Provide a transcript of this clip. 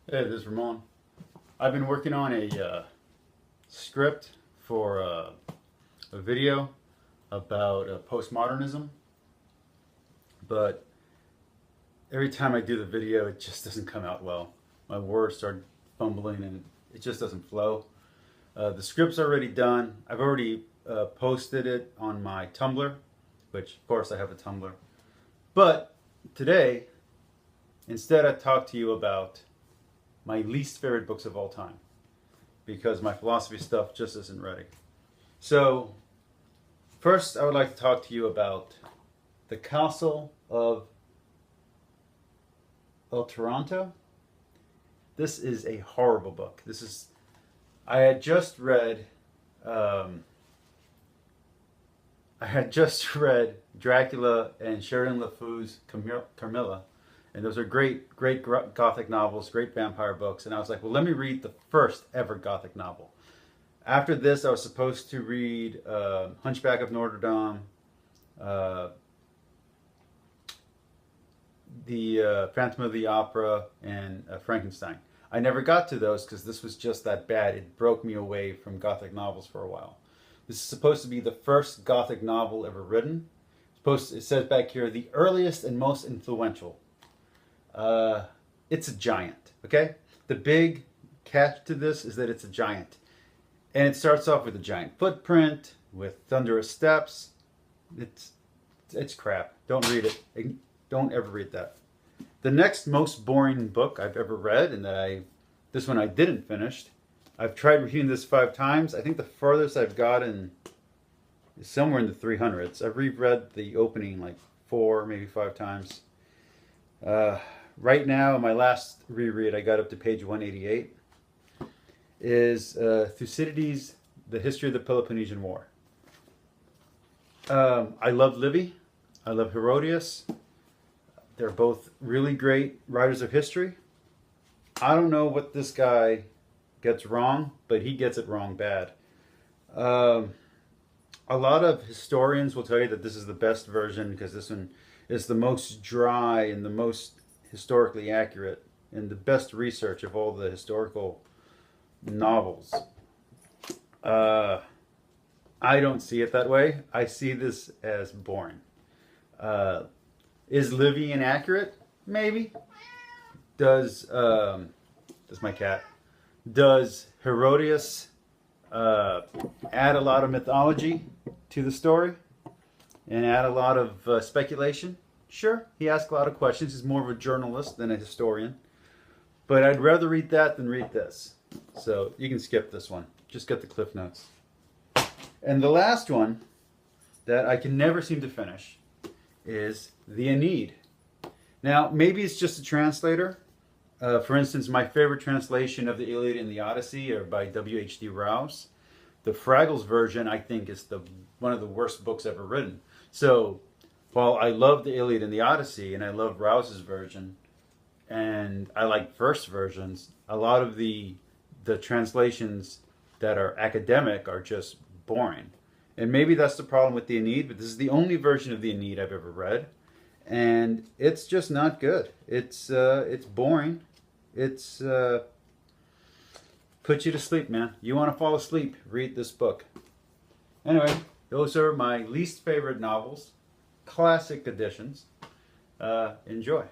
Hey, this is Ramon. I've been working on a script for a video about postmodernism, but every time I do the video, it just doesn't come out well. My words start fumbling and it just doesn't flow. The script's already done. I've already posted it on my Tumblr, which of course I have a Tumblr. But today, instead I talk to you about my least favorite books of all time because my philosophy stuff just isn't ready. So, first, I would like to talk to you about The Castle of Toronto. This is a horrible book. I had just read Dracula and Sheridan LeFou's Carmilla, and those are great Gothic novels, great vampire books. And I was like, well, let me read the first ever Gothic novel. After this, I was supposed to read Hunchback of Notre Dame, the Phantom of the Opera, and Frankenstein. I never got to those because this was just that bad. It broke me away from Gothic novels for a while. This is supposed to be the first Gothic novel ever written. It says back here, the earliest and most influential. It's a giant, okay? The big catch to this is that it's a giant. And it starts off with a giant footprint, with thunderous steps. It's crap. Don't read it. Don't ever read that. The next most boring book I've ever read, and this one I didn't finish. I've tried reading this 5 times. I think the furthest I've gotten is somewhere in the 300s. I've reread the opening like 4, maybe 5 times. Right now, my last reread, I got up to page 188, is Thucydides' The History of the Peloponnesian War. I love Livy. I love Herodias. They're both really great writers of history. I don't know what this guy gets wrong, but he gets it wrong bad. A lot of historians will tell you that this is the best version because this one is the most dry and the most historically accurate and the best research of all the historical novels. I don't see it that way. I see this as boring. Is Livy inaccurate? Maybe. Does my cat? Does Herodias add a lot of mythology to the story and add a lot of speculation? Sure, he asks a lot of questions. He's more of a journalist than a historian. But I'd rather read that than read this. So you can skip this one. Just get the Cliff Notes. And the last one that I can never seem to finish is the Aeneid. Now, maybe it's just a translator. For instance, my favorite translation of the Iliad and the Odyssey are by W.H.D. Rouse. The Fraggles version, I think, is one of the worst books ever written. So, while I love the Iliad and the Odyssey, and I love Rouse's version, and I like first versions, a lot of the translations that are academic are just boring. And maybe that's the problem with the Aeneid, but this is the only version of the Aeneid I've ever read. And it's just not good. It's boring. It's puts you to sleep, man. You want to fall asleep, read this book. Anyway, those are my least favorite novels, classic editions. Enjoy.